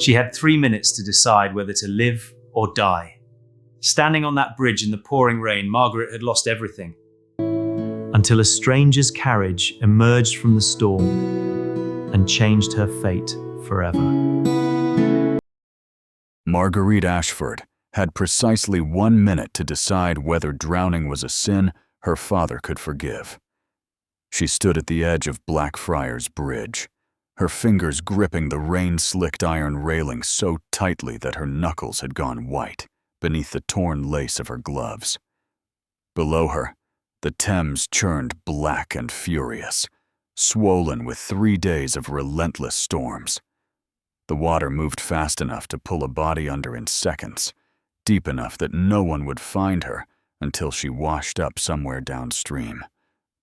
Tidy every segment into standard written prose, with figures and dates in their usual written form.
She had 3 minutes to decide whether to live or die. Standing on that bridge in the pouring rain, Margaret had lost everything. Until a stranger's carriage emerged from the storm and changed her fate forever. Marguerite Ashford had precisely 1 minute to decide whether drowning was a sin her father could forgive. She stood at the edge of Blackfriars Bridge, her fingers gripping the rain-slicked iron railing so tightly that her knuckles had gone white beneath the torn lace of her gloves. Below her, the Thames churned black and furious, swollen with 3 days of relentless storms. The water moved fast enough to pull a body under in seconds, deep enough that no one would find her until she washed up somewhere downstream,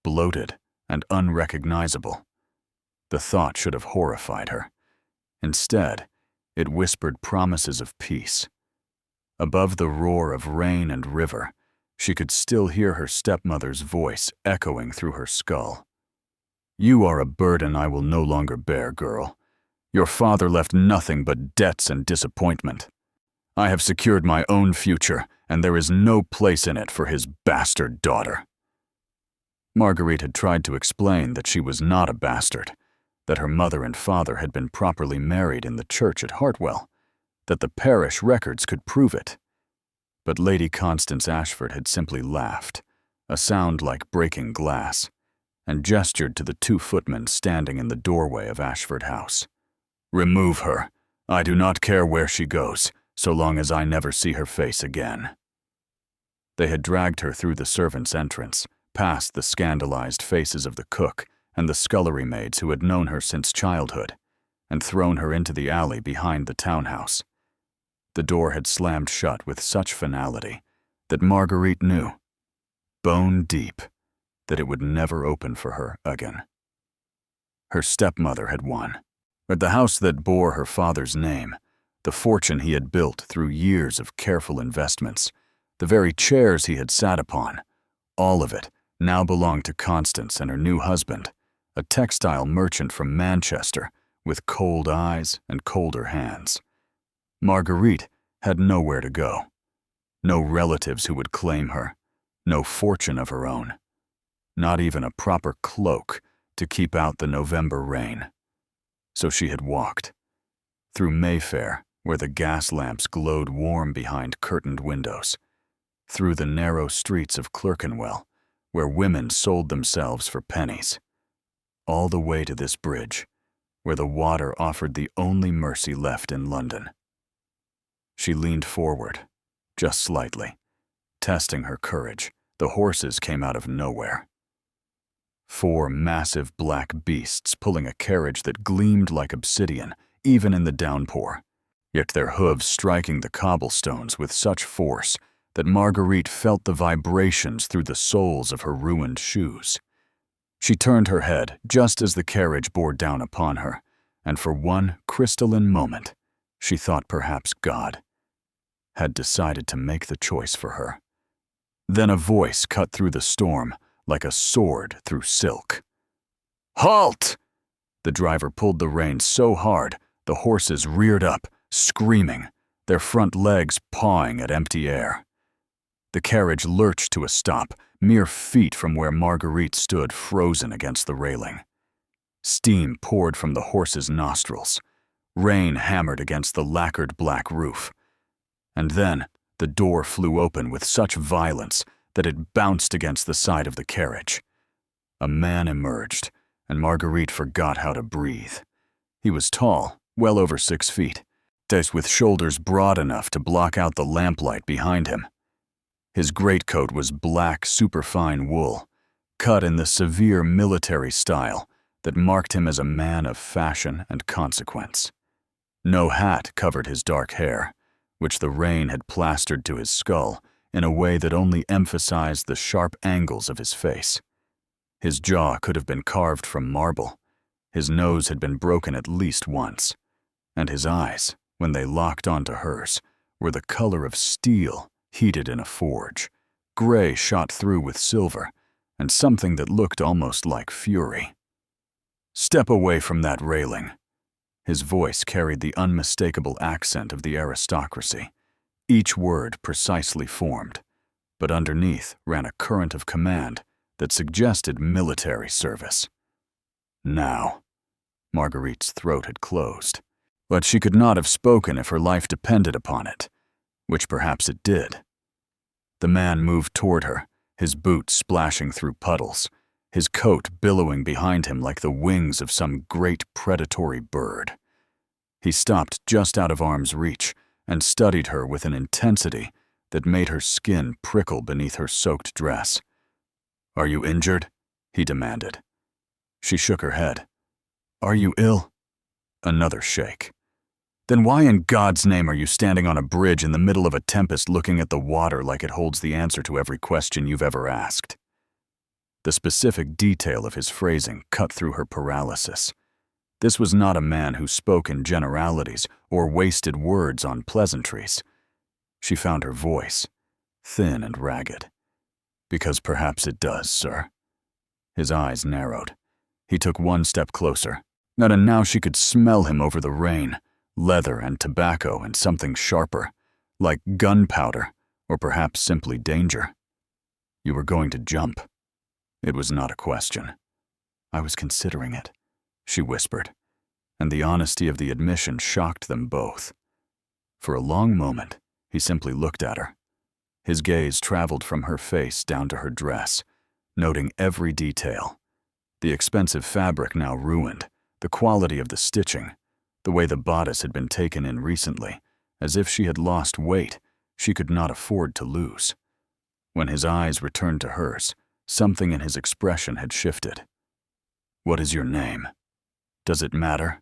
bloated and unrecognizable. The thought should have horrified her. Instead, it whispered promises of peace. Above the roar of rain and river, she could still hear her stepmother's voice echoing through her skull. "You are a burden I will no longer bear, girl. Your father left nothing but debts and disappointment. I have secured my own future, and there is no place in it for his bastard daughter." Marguerite had tried to explain that she was not a bastard, that her mother and father had been properly married in the church at Hartwell, that the parish records could prove it. But Lady Constance Ashford had simply laughed, a sound like breaking glass, and gestured to the 2 footmen standing in the doorway of Ashford House. "Remove her. I do not care where she goes, so long as I never see her face again." They had dragged her through the servants' entrance, past the scandalized faces of the cook and the scullery maids who had known her since childhood, and thrown her into the alley behind the townhouse. The door had slammed shut with such finality that Marguerite knew, bone deep, that it would never open for her again. Her stepmother had won. At the house that bore her father's name, the fortune he had built through years of careful investments, the very chairs he had sat upon, all of it now belonged to Constance and her new husband, a textile merchant from Manchester with cold eyes and colder hands. Marguerite had nowhere to go, no relatives who would claim her, no fortune of her own, not even a proper cloak to keep out the November rain. So she had walked through Mayfair, where the gas lamps glowed warm behind curtained windows, through the narrow streets of Clerkenwell, where women sold themselves for pennies, all the way to this bridge, where the water offered the only mercy left in London. She leaned forward, just slightly, testing her courage. The horses came out of nowhere. 4 massive black beasts pulling a carriage that gleamed like obsidian, even in the downpour, yet their hooves striking the cobblestones with such force that Marguerite felt the vibrations through the soles of her ruined shoes. She turned her head just as the carriage bore down upon her, and for one crystalline moment, she thought perhaps God had decided to make the choice for her. Then a voice cut through the storm like a sword through silk. "Halt!" The driver pulled the reins so hard, the horses reared up, screaming, their front legs pawing at empty air. The carriage lurched to a stop, mere feet from where Marguerite stood frozen against the railing. Steam poured from the horses' nostrils. Rain hammered against the lacquered black roof. And then the door flew open with such violence that it bounced against the side of the carriage. A man emerged, and Marguerite forgot how to breathe. He was tall, well over 6 feet, with shoulders broad enough to block out the lamplight behind him. His greatcoat was black, superfine wool, cut in the severe military style that marked him as a man of fashion and consequence. No hat covered his dark hair, which the rain had plastered to his skull in a way that only emphasized the sharp angles of his face. His jaw could have been carved from marble. His nose had been broken at least once, and his eyes, when they locked onto hers, were the color of steel heated in a forge, gray shot through with silver, and something that looked almost like fury. "Step away from that railing." His voice carried the unmistakable accent of the aristocracy, each word precisely formed, but underneath ran a current of command that suggested military service. Now. Marguerite's throat had closed, but she could not have spoken if her life depended upon it, which perhaps it did. The man moved toward her, his boots splashing through puddles, his coat billowing behind him like the wings of some great predatory bird. He stopped just out of arm's reach and studied her with an intensity that made her skin prickle beneath her soaked dress. "Are you injured?" he demanded. She shook her head. "Are you ill?" Another shake. "Then why in God's name are you standing on a bridge in the middle of a tempest looking at the water like it holds the answer to every question you've ever asked?" The specific detail of his phrasing cut through her paralysis. This was not a man who spoke in generalities or wasted words on pleasantries. She found her voice, thin and ragged. "Because perhaps it does, sir." His eyes narrowed. He took one step closer, and now she could smell him over the rain, leather and tobacco and something sharper, like gunpowder or perhaps simply danger. "You were going to jump." It was not a question. "I was considering it," she whispered, and the honesty of the admission shocked them both. For a long moment, he simply looked at her. His gaze traveled from her face down to her dress, noting every detail. The expensive fabric now ruined, the quality of the stitching, the way the bodice had been taken in recently, as if she had lost weight she could not afford to lose. When his eyes returned to hers, something in his expression had shifted. "What is your name? Does it matter?"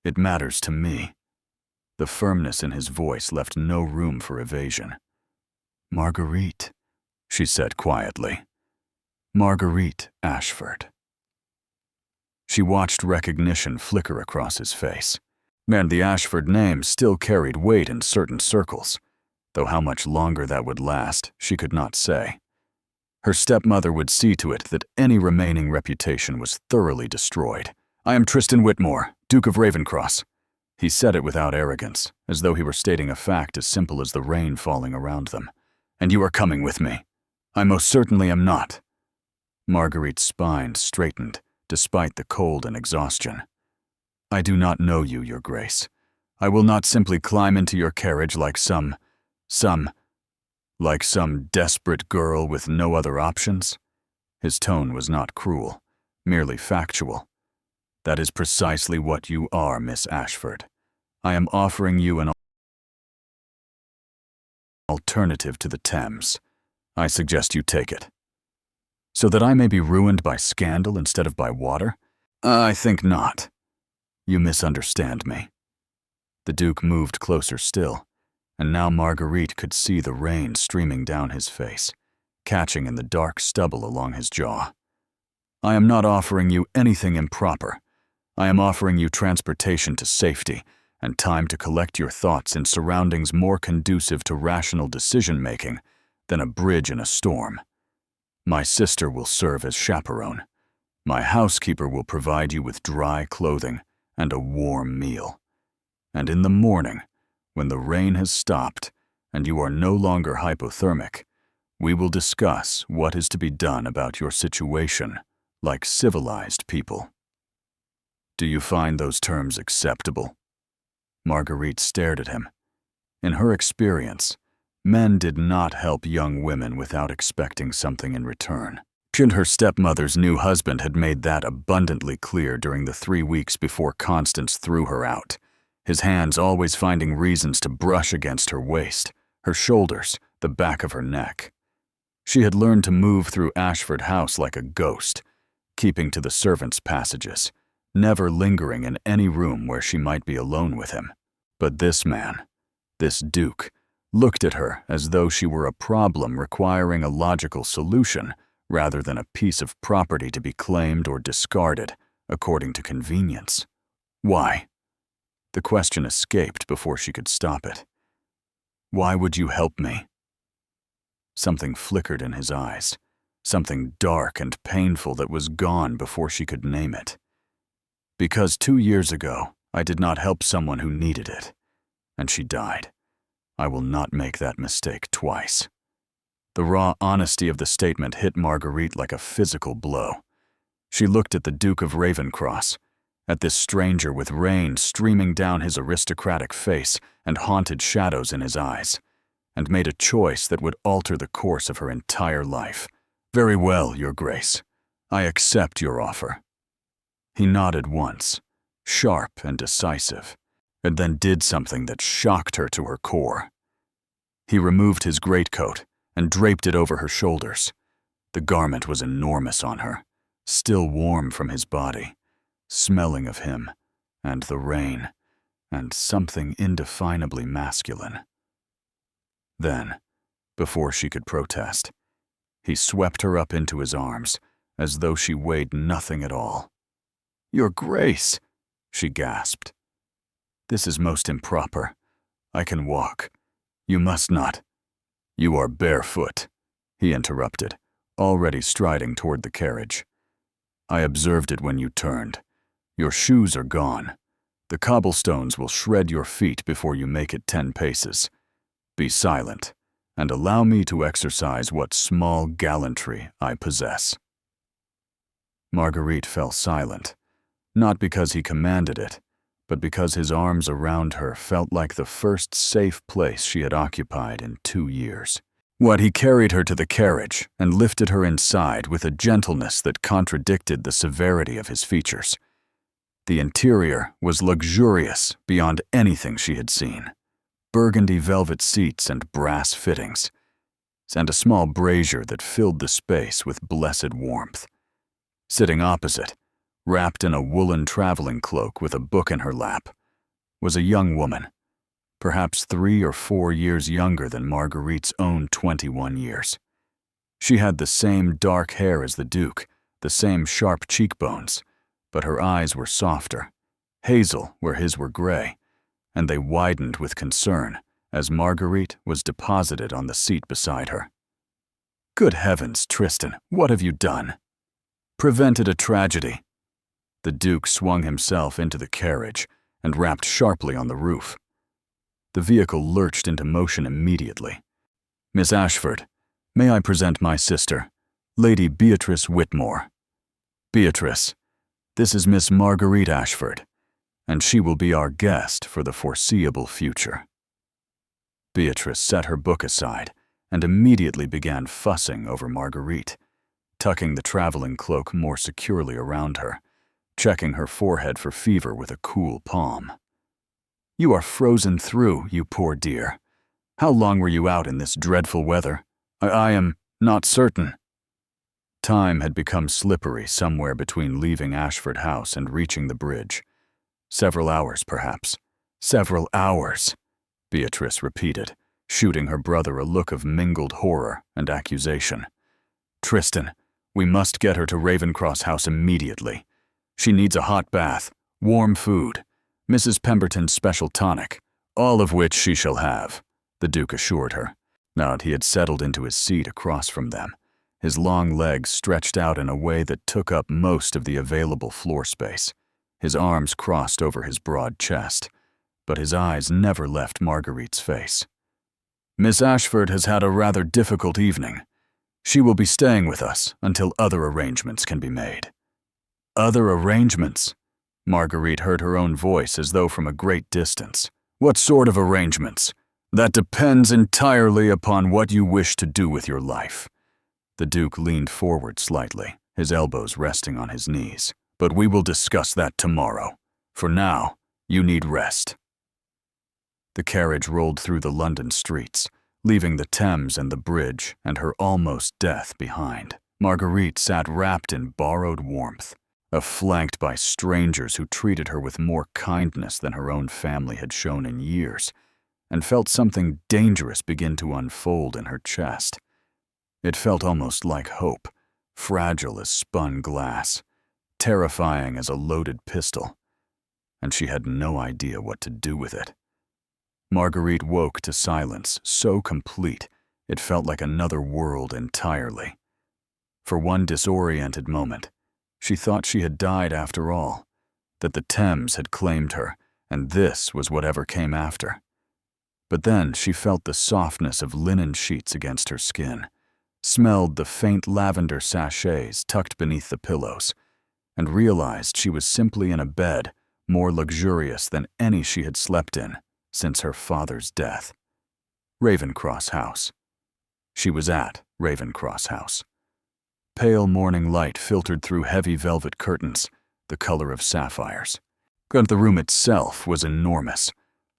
"It matters to me." The firmness in his voice left no room for evasion. "Marguerite," she said quietly. "Marguerite Ashford." She watched recognition flicker across his face, and the Ashford name still carried weight in certain circles, though how much longer that would last, she could not say. Her stepmother would see to it that any remaining reputation was thoroughly destroyed. "I am Tristan Whitmore, Duke of Ravencross." He said it without arrogance, as though he were stating a fact as simple as the rain falling around them. "And you are coming with me." "I most certainly am not." Marguerite's spine straightened, despite the cold and exhaustion. "I do not know you, Your Grace. I will not simply climb into your carriage like some desperate girl with no other options." His tone was not cruel, merely factual. "That is precisely what you are, Miss Ashford. I am offering you an alternative to the Thames. I suggest you take it." "So that I may be ruined by scandal instead of by water?" "I think not." "You misunderstand me." The Duke moved closer still, and now Marguerite could see the rain streaming down his face, catching in the dark stubble along his jaw. "I am not offering you anything improper. I am offering you transportation to safety and time to collect your thoughts in surroundings more conducive to rational decision-making than a bridge in a storm. My sister will serve as chaperone. My housekeeper will provide you with dry clothing and a warm meal. And in the morning, when the rain has stopped and you are no longer hypothermic, we will discuss what is to be done about your situation like civilized people." "Do you find those terms acceptable?" Marguerite stared at him. In her experience, men did not help young women without expecting something in return. And her stepmother's new husband had made that abundantly clear during the 3 weeks before Constance threw her out, his hands always finding reasons to brush against her waist, her shoulders, the back of her neck. She had learned to move through Ashford House like a ghost, keeping to the servants' passages, never lingering in any room where she might be alone with him. But this man, this Duke, looked at her as though she were a problem requiring a logical solution rather than a piece of property to be claimed or discarded according to convenience. Why? The question escaped before she could stop it. "Why would you help me?" Something flickered in his eyes, something dark and painful that was gone before she could name it. "Because 2 years ago, I did not help someone who needed it, and she died. I will not make that mistake twice." The raw honesty of the statement hit Marguerite like a physical blow. She looked at the Duke of Ravencross, at this stranger with rain streaming down his aristocratic face and haunted shadows in his eyes, and made a choice that would alter the course of her entire life. "Very well, Your Grace. I accept your offer." He nodded once, sharp and decisive, and then did something that shocked her to her core. He removed his greatcoat and draped it over her shoulders. The garment was enormous on her, still warm from his body, smelling of him and the rain and something indefinably masculine. Then, before she could protest, he swept her up into his arms as though she weighed nothing at all. "Your Grace," she gasped. "This is most improper. I can walk. You must not." "You are barefoot," he interrupted, already striding toward the carriage. "I observed it when you turned. Your shoes are gone. The cobblestones will shred your feet before you make it 10 paces. Be silent, and allow me to exercise what small gallantry I possess." Marguerite fell silent, not because he commanded it, but because his arms around her felt like the first safe place she had occupied in 2 years. He carried her to the carriage and lifted her inside with a gentleness that contradicted the severity of his features. The interior was luxurious beyond anything she had seen. Burgundy velvet seats and brass fittings, and a small brazier that filled the space with blessed warmth. Sitting opposite, wrapped in a woolen traveling cloak with a book in her lap, was a young woman, perhaps 3 or 4 years younger than Marguerite's own 21 years. She had the same dark hair as the Duke, the same sharp cheekbones, but her eyes were softer, hazel where his were gray, and they widened with concern as Marguerite was deposited on the seat beside her. "Good heavens, Tristan, what have you done?" "Prevented a tragedy." The Duke swung himself into the carriage and rapped sharply on the roof. The vehicle lurched into motion immediately. "Miss Ashford, may I present my sister, Lady Beatrice Whitmore. Beatrice, this is Miss Marguerite Ashford, and she will be our guest for the foreseeable future." Beatrice set her book aside and immediately began fussing over Marguerite, tucking the traveling cloak more securely around her, checking her forehead for fever with a cool palm. "You are frozen through, you poor dear. How long were you out in this dreadful weather? I am not certain." Time had become slippery somewhere between leaving Ashford House and reaching the bridge. "Several hours, perhaps. Several hours," Beatrice repeated, shooting her brother a look of mingled horror and accusation. "Tristan, we must get her to Ravencross House immediately. She needs a hot bath, warm food, Mrs. Pemberton's special tonic, all of which she shall have," the Duke assured her. Now that he had settled into his seat across from them, his long legs stretched out in a way that took up most of the available floor space. His arms crossed over his broad chest, but his eyes never left Marguerite's face. "Miss Ashford has had a rather difficult evening. She will be staying with us until other arrangements can be made." "Other arrangements?" Marguerite heard her own voice as though from a great distance. "What sort of arrangements?" "That depends entirely upon what you wish to do with your life." The Duke leaned forward slightly, his elbows resting on his knees. "But we will discuss that tomorrow. For now, you need rest." The carriage rolled through the London streets, leaving the Thames and the bridge and her almost death behind. Marguerite sat wrapped in borrowed warmth, flanked by strangers who treated her with more kindness than her own family had shown in years, and felt something dangerous begin to unfold in her chest. It felt almost like hope, fragile as spun glass, terrifying as a loaded pistol, and she had no idea what to do with it. Marguerite woke to silence so complete it felt like another world entirely. For one disoriented moment, she thought she had died after all, that the Thames had claimed her, and this was whatever came after. But then she felt the softness of linen sheets against her skin, smelled the faint lavender sachets tucked beneath the pillows, and realized she was simply in a bed more luxurious than any she had slept in since her father's death. Ravencross House. She was at Ravencross House. Pale morning light filtered through heavy velvet curtains, the color of sapphires. But the room itself was enormous,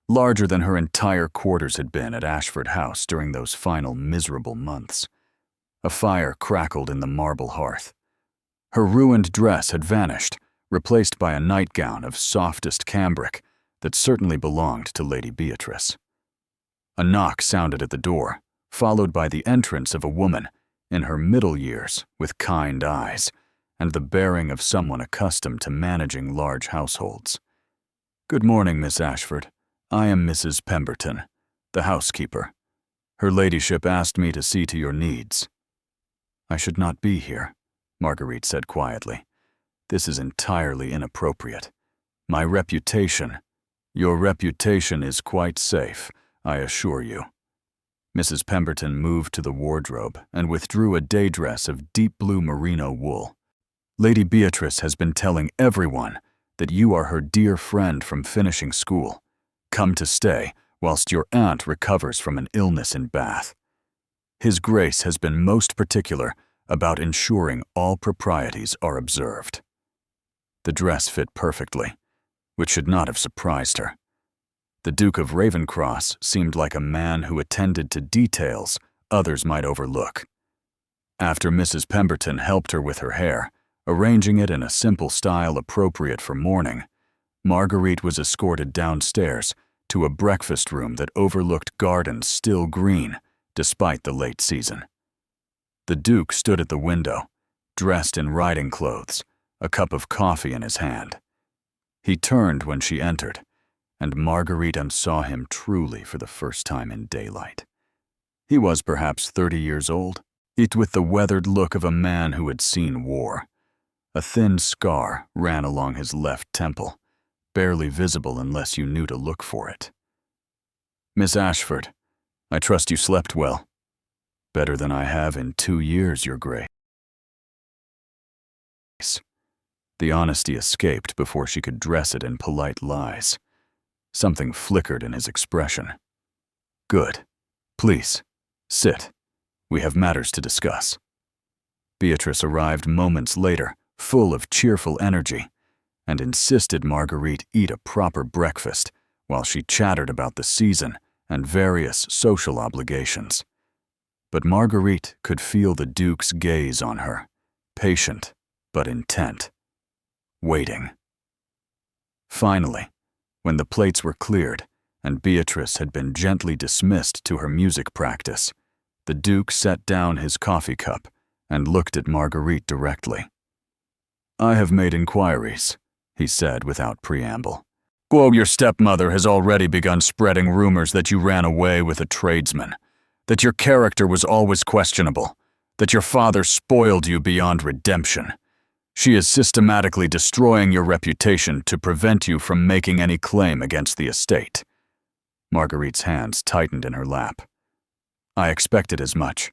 larger than her entire quarters had been at Ashford House during those final miserable months. A fire crackled in the marble hearth. Her ruined dress had vanished, replaced by a nightgown of softest cambric that certainly belonged to Lady Beatrice. A knock sounded at the door, followed by the entrance of a woman in her middle years with kind eyes and the bearing of someone accustomed to managing large households. "Good morning, Miss Ashford. I am Mrs. Pemberton, the housekeeper. Her ladyship asked me to see to your needs." "I should not be here," Marguerite said quietly. "This is entirely inappropriate. My reputation—" "Your reputation is quite safe, I assure you." Mrs. Pemberton moved to the wardrobe and withdrew a day dress of deep blue merino wool. "Lady Beatrice has been telling everyone that you are her dear friend from finishing school, come to stay whilst your aunt recovers from an illness in Bath. His Grace has been most particular about ensuring all proprieties are observed." The dress fit perfectly, which should not have surprised her. The Duke of Ravencross seemed like a man who attended to details others might overlook. After Mrs. Pemberton helped her with her hair, arranging it in a simple style appropriate for mourning, Marguerite was escorted downstairs to a breakfast room that overlooked gardens still green despite the late season. The Duke stood at the window, dressed in riding clothes, a cup of coffee in his hand. He turned when she entered, and Marguerite saw him truly for the first time in daylight. He was perhaps 30 years old, yet with the weathered look of a man who had seen war. A thin scar ran along his left temple, barely visible unless you knew to look for it. "Miss Ashford, I trust you slept well." "Better than I have in 2 years, Your Grace." The honesty escaped before she could dress it in polite lies. Something flickered in his expression. "Good. Please, sit. We have matters to discuss." Beatrice arrived moments later, full of cheerful energy, and insisted Marguerite eat a proper breakfast while she chattered about the season and various social obligations. But Marguerite could feel the Duke's gaze on her, patient but intent, waiting. Finally, when the plates were cleared and Beatrice had been gently dismissed to her music practice, the Duke set down his coffee cup and looked at Marguerite directly. "I have made inquiries," he said without preamble. "Your stepmother has already begun spreading rumors that you ran away with a tradesman, that your character was always questionable, that your father spoiled you beyond redemption. She is systematically destroying your reputation to prevent you from making any claim against the estate." Marguerite's hands tightened in her lap. "I expected as much.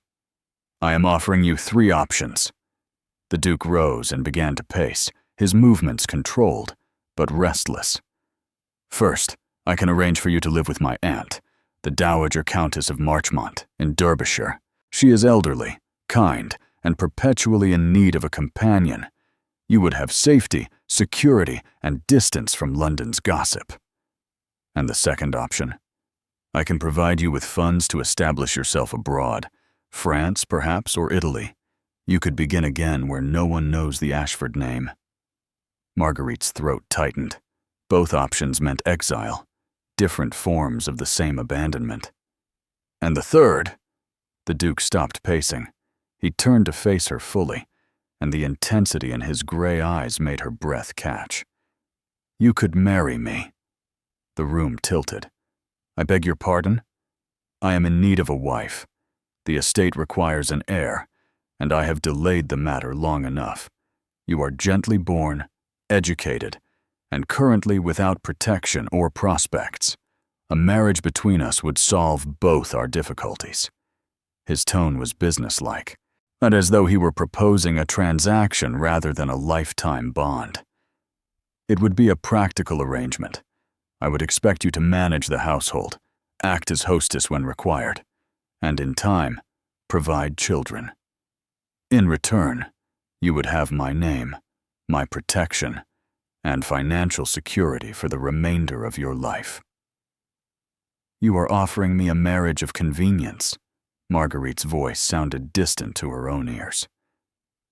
I am offering you 3 options." The Duke rose and began to pace, his movements controlled, but restless. "First, I can arrange for you to live with my aunt, the Dowager Countess of Marchmont, in Derbyshire. She is elderly, kind, and perpetually in need of a companion. You would have safety, security, and distance from London's gossip." "And the second option? I can provide you with funds to establish yourself abroad, France perhaps, or Italy. You could begin again where no one knows the Ashford name." Marguerite's throat tightened. Both options meant exile, different forms of the same abandonment. "And the third?" The Duke stopped pacing. He turned to face her fully, and the intensity in his gray eyes made her breath catch. "You could marry me." The room tilted. "I beg your pardon? I am in need of a wife. The estate requires an heir, and I have delayed the matter long enough. You are gently born, educated, and currently without protection or prospects. A marriage between us would solve both our difficulties." His tone was businesslike, and as though he were proposing a transaction rather than a lifetime bond. "It would be a practical arrangement. I would expect you to manage the household, act as hostess when required, and in time, provide children. In return, you would have my name, my protection, and financial security for the remainder of your life." "You are offering me a marriage of convenience." Marguerite's voice sounded distant to her own ears.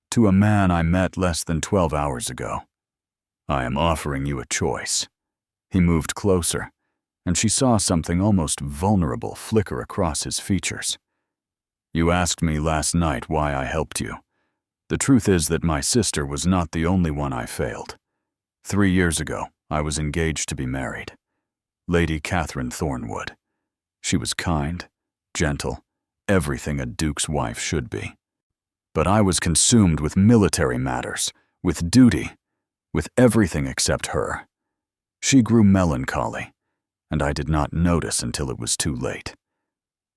"To a man I met less than 12 hours ago. I am offering you a choice." He moved closer, and she saw something almost vulnerable flicker across his features. "You asked me last night why I helped you. The truth is that my sister was not the only one I failed. 3 years ago, I was engaged to be married. Lady Catherine Thornwood. She was kind, gentle, everything a duke's wife should be. But I was consumed with military matters, with duty, with everything except her. She grew melancholy, and I did not notice until it was too late.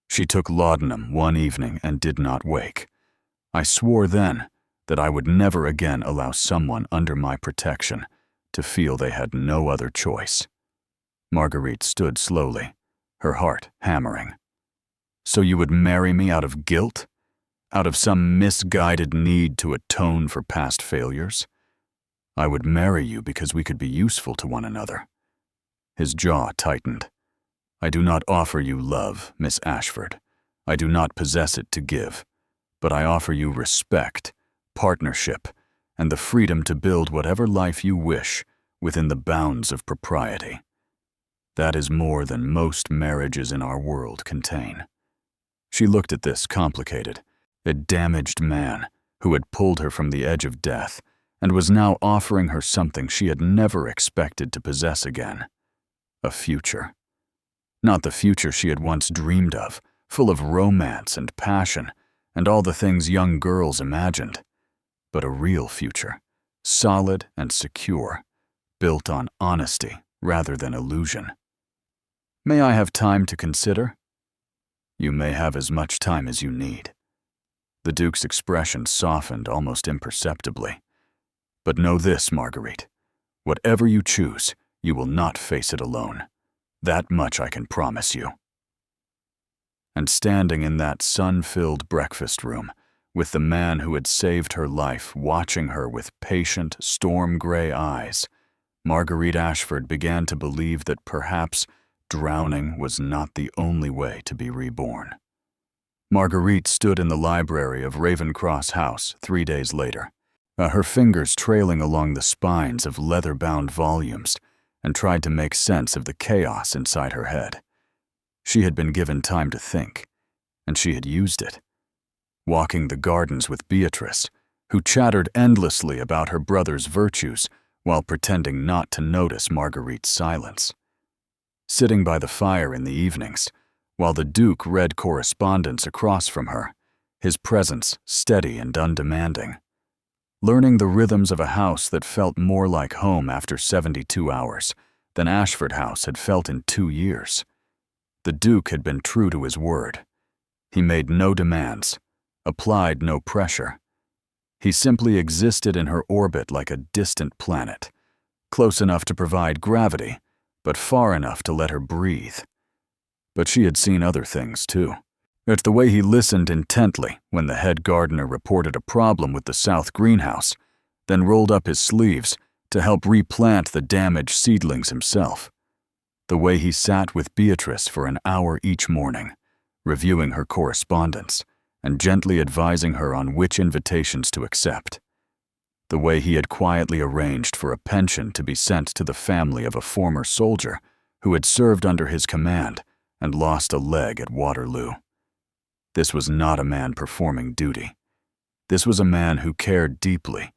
She took laudanum one evening and did not wake. I swore then that I would never again allow someone under my protection to feel they had no other choice." Marguerite stood slowly, her heart hammering. "So you would marry me out of guilt? Out of some misguided need to atone for past failures? I would marry you because we could be useful to one another." His jaw tightened. "I do not offer you love, Miss Ashford. I do not possess it to give. But I offer you respect, partnership, and the freedom to build whatever life you wish within the bounds of propriety. That is more than most marriages in our world contain." She looked at this complicated, a damaged man who had pulled her from the edge of death and was now offering her something she had never expected to possess again. A future. Not the future she had once dreamed of, full of romance and passion and all the things young girls imagined, but a real future, solid and secure, built on honesty rather than illusion. "May I have time to consider?" "You may have as much time as you need." The Duke's expression softened almost imperceptibly. "But know this, Marguerite. Whatever you choose, you will not face it alone. That much I can promise you." And standing in that sun-filled breakfast room, with the man who had saved her life watching her with patient, storm-gray eyes, Marguerite Ashford began to believe that perhaps drowning was not the only way to be reborn. Marguerite stood in the library of Ravencross House 3 days later, her fingers trailing along the spines of leather-bound volumes, and tried to make sense of the chaos inside her head. She had been given time to think, and she had used it. Walking the gardens with Beatrice, who chattered endlessly about her brother's virtues while pretending not to notice Marguerite's silence. Sitting by the fire in the evenings, while the Duke read correspondence across from her, his presence steady and undemanding. Learning the rhythms of a house that felt more like home after 72 hours than Ashford House had felt in 2 years. The Duke had been true to his word. He made no demands, applied no pressure. He simply existed in her orbit like a distant planet, close enough to provide gravity, but far enough to let her breathe. But she had seen other things, too. It's the way he listened intently when the head gardener reported a problem with the south greenhouse, then rolled up his sleeves to help replant the damaged seedlings himself. The way he sat with Beatrice for an hour each morning, reviewing her correspondence and gently advising her on which invitations to accept. The way he had quietly arranged for a pension to be sent to the family of a former soldier who had served under his command and lost a leg at Waterloo. This was not a man performing duty. This was a man who cared deeply,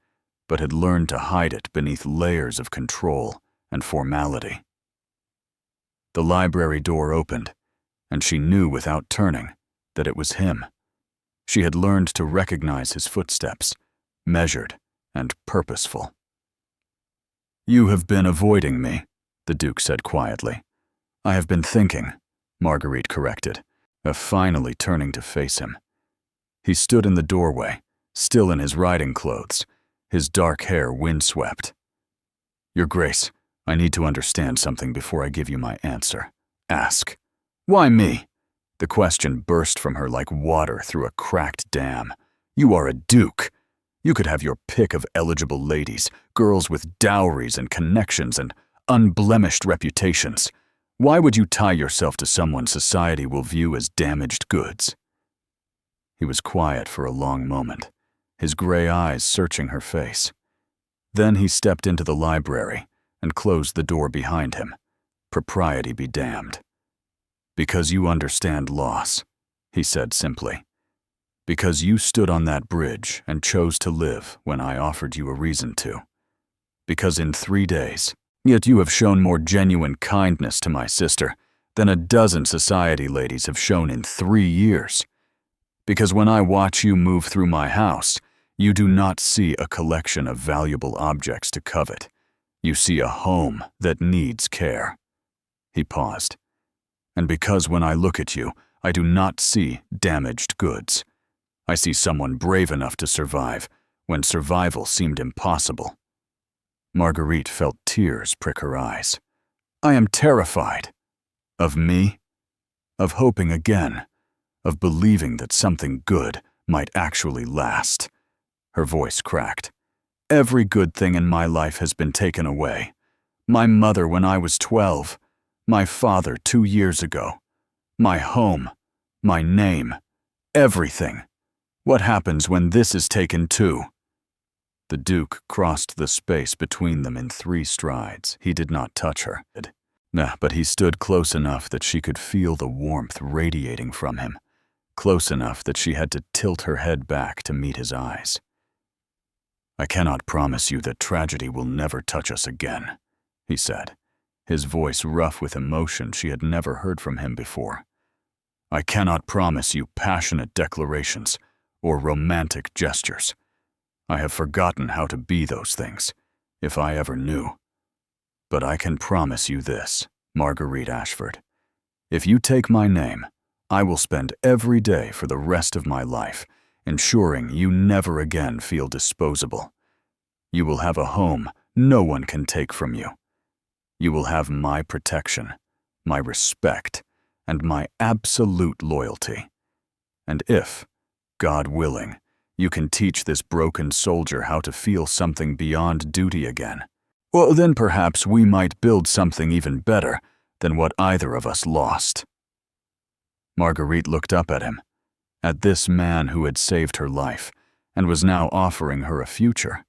but had learned to hide it beneath layers of control and formality. The library door opened, and she knew without turning that it was him. She had learned to recognize his footsteps, measured and purposeful. "You have been avoiding me," the Duke said quietly. "I have been thinking," Marguerite corrected, finally turning to face him. He stood in the doorway, still in his riding clothes, his dark hair windswept. "Your Grace, I need to understand something before I give you my answer. Ask." "Why me?" The question burst from her like water through a cracked dam. "You are a duke. You could have your pick of eligible ladies, girls with dowries and connections and unblemished reputations. Why would you tie yourself to someone society will view as damaged goods?" He was quiet for a long moment, his gray eyes searching her face. Then he stepped into the library and closed the door behind him. Propriety be damned. "Because you understand loss," he said simply. "Because you stood on that bridge and chose to live when I offered you a reason to. Because in 3 days, yet you have shown more genuine kindness to my sister than a dozen society ladies have shown in 3 years. Because when I watch you move through my house, you do not see a collection of valuable objects to covet. You see a home that needs care." He paused. "And because when I look at you, I do not see damaged goods. I see someone brave enough to survive when survival seemed impossible." Marguerite felt tears prick her eyes. "I am terrified." "Of me? Of hoping again? Of believing that something good might actually last?" Her voice cracked. "Every good thing in my life has been taken away. My mother when I was 12, my father 2 years ago, my home, my name, everything. What happens when this is taken too?" The Duke crossed the space between them in 3 strides. He did not touch her. But he stood close enough that she could feel the warmth radiating from him, close enough that she had to tilt her head back to meet his eyes. "I cannot promise you that tragedy will never touch us again," he said, his voice rough with emotion she had never heard from him before. "I cannot promise you passionate declarations or romantic gestures. I have forgotten how to be those things, if I ever knew. But I can promise you this, Marguerite Ashford. If you take my name, I will spend every day for the rest of my life ensuring you never again feel disposable. You will have a home no one can take from you. You will have my protection, my respect, and my absolute loyalty. And if, God willing, you can teach this broken soldier how to feel something beyond duty again, well, then perhaps we might build something even better than what either of us lost." Marguerite looked up at him, at this man who had saved her life and was now offering her a future,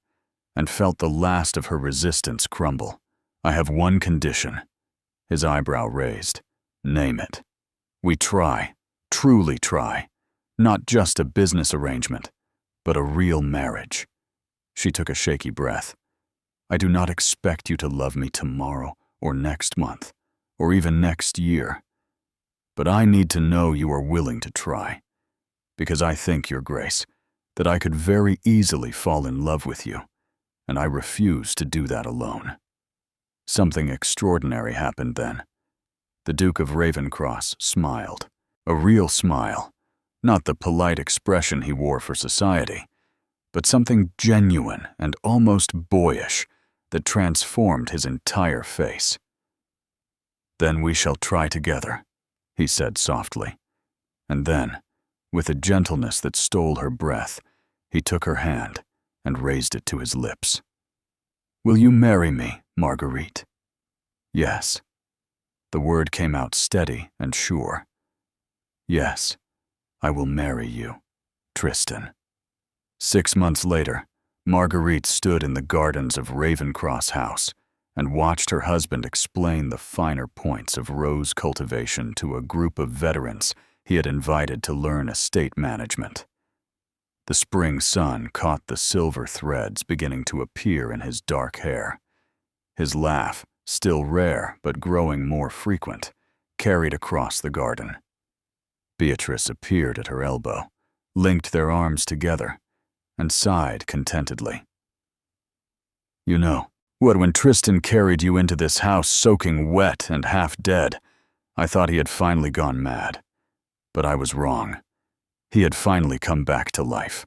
and felt the last of her resistance crumble. "I have one condition." His eyebrow raised. "Name it. We try, truly try, not just a business arrangement, but a real marriage." She took a shaky breath. "I do not expect you to love me tomorrow or next month or even next year. But I need to know you are willing to try, because I think, Your Grace, that I could very easily fall in love with you, and I refuse to do that alone." Something extraordinary happened then. The Duke of Ravencross smiled, a real smile, not the polite expression he wore for society, but something genuine and almost boyish that transformed his entire face. "Then we shall try together," he said softly. And then, with a gentleness that stole her breath, he took her hand and raised it to his lips. "Will you marry me, Marguerite?" "Yes." The word came out steady and sure. "Yes, I will marry you, Tristan." 6 months later, Marguerite stood in the gardens of Ravencross House and watched her husband explain the finer points of rose cultivation to a group of veterans he had invited to learn estate management. The spring sun caught the silver threads beginning to appear in his dark hair. His laugh, still rare but growing more frequent, carried across the garden. Beatrice appeared at her elbow, linked their arms together, and sighed contentedly. "You know, What, when Tristan carried you into this house soaking wet and half dead, I thought he had finally gone mad. But I was wrong. He had finally come back to life.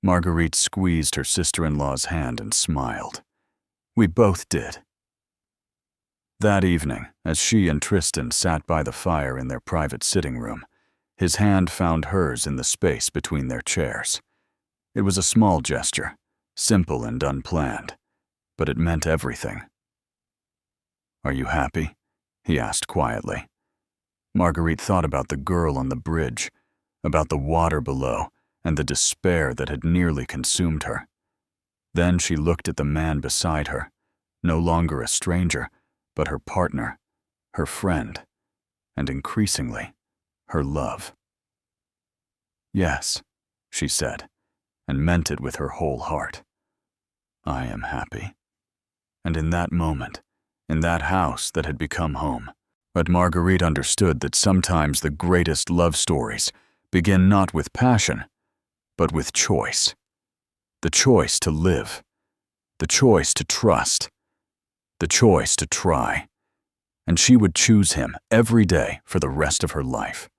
Marguerite squeezed her sister-in-law's hand and smiled. We both did. That evening, as she and Tristan sat by the fire in their private sitting room, his hand found hers in the space between their chairs. It was a small gesture, simple and unplanned, but it meant everything. Are you happy? He asked quietly. Marguerite thought about the girl on the bridge, about the water below, and the despair that had nearly consumed her. Then she looked at the man beside her, no longer a stranger, but her partner, her friend, and increasingly, her love. Yes, she said, and meant it with her whole heart. I am happy. And in that moment, in that house that had become home, but Marguerite understood that sometimes the greatest love stories begin not with passion, but with choice. The choice to live, the choice to trust, the choice to try. And she would choose him every day for the rest of her life.